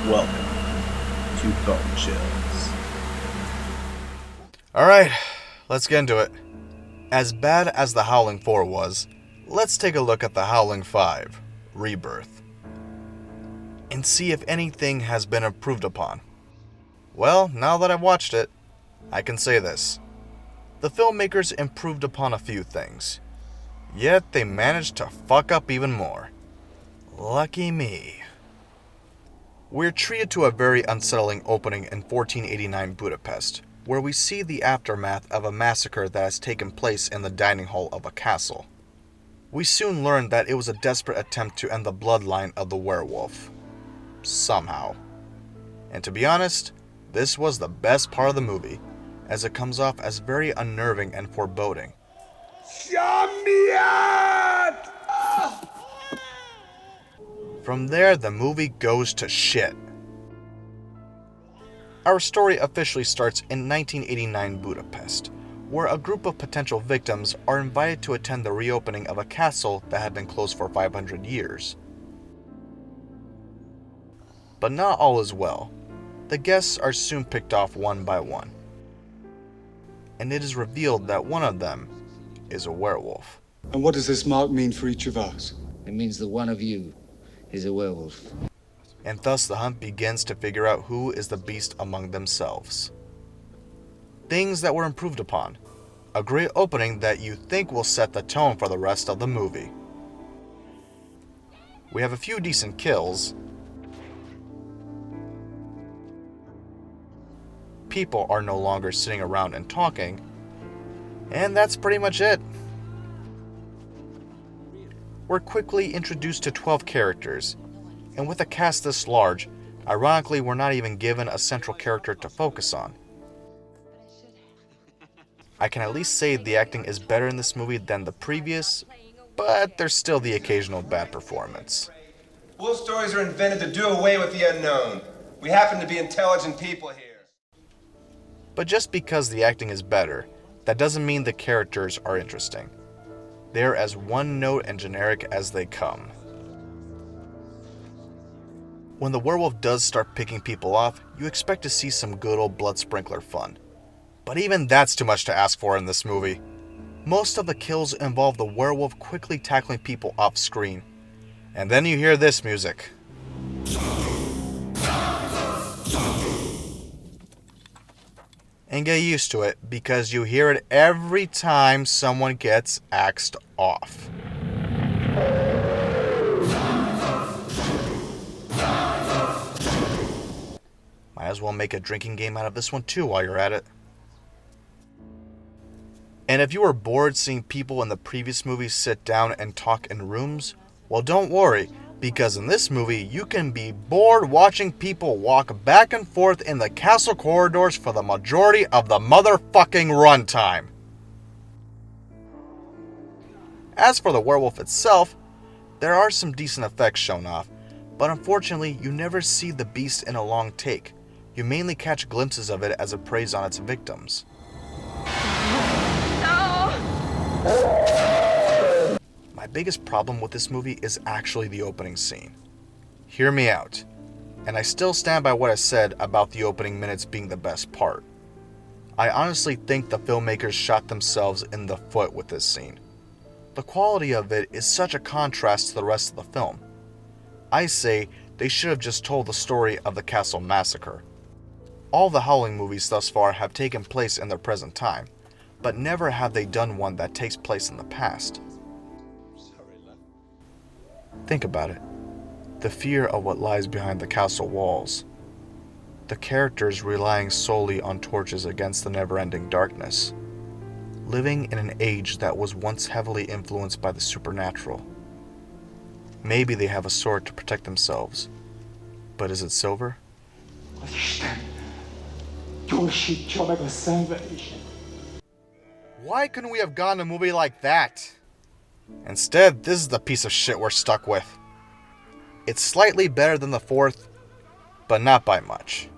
Welcome to Bone Chills. Alright, let's get into it. As bad as the Howling 4 was, let's take a look at the Howling 5, Rebirth, and see if anything has been improved upon. Well, now that I've watched it, I can say this. The filmmakers improved upon a few things, yet they managed to fuck up even more. Lucky me. We're treated to a very unsettling opening in 1489 Budapest, where we see the aftermath of a massacre that has taken place in the dining hall of a castle. We soon learn that it was a desperate attempt to end the bloodline of the werewolf. Somehow. And to be honest, this was the best part of the movie, as it comes off as very unnerving and foreboding. From there, the movie goes to shit. Our story officially starts in 1989 Budapest, where a group of potential victims are invited to attend the reopening of a castle that had been closed for 500 years. But not all is well. The guests are soon picked off one by one, and it is revealed that one of them is a werewolf. And what does this mark mean for each of us? It means that one of you is a werewolf. And thus the hunt begins to figure out who is the beast among themselves. Things that were improved upon. A great opening that you think will set the tone for the rest of the movie. We have a few decent kills. People are no longer sitting around and talking. And that's pretty much it. We're quickly introduced to 12 characters, and with a cast this large, ironically we're not even given a central character to focus on. I can at least say the acting is better in this movie than the previous, but there's still the occasional bad performance. Wolf stories are invented to do away with the unknown. We happen to be intelligent people here. But just because the acting is better, that doesn't mean the characters are interesting. They're as one-note and generic as they come. When the werewolf does start picking people off, you expect to see some good old blood sprinkler fun. But even that's too much to ask for in this movie. Most of the kills involve the werewolf quickly tackling people off screen. And then you hear this music. And get used to it, because you hear it every time someone gets axed off. Might as well make a drinking game out of this one too while you're at it. And if you were bored seeing people in the previous movies sit down and talk in rooms, well, don't worry, because in this movie you can be bored watching people walk back and forth in the castle corridors for the majority of the motherfucking runtime. As for the werewolf itself, there are some decent effects shown off, but unfortunately you never see the beast in a long take. You mainly catch glimpses of it as it preys on its victims. My biggest problem with this movie is actually the opening scene. Hear me out, and I still stand by what I said about the opening minutes being the best part. I honestly think the filmmakers shot themselves in the foot with this scene. The quality of it is such a contrast to the rest of the film. I say they should have just told the story of the Castle Massacre. All the Howling movies thus far have taken place in their present time, but never have they done one that takes place in the past. Think about it. The fear of what lies behind the castle walls. The characters relying solely on torches against the never-ending darkness. Living in an age that was once heavily influenced by the supernatural. Maybe they have a sword to protect themselves. But is it silver? Why couldn't we have gotten a movie like that? Instead, this is the piece of shit we're stuck with. It's slightly better than the fourth, but not by much.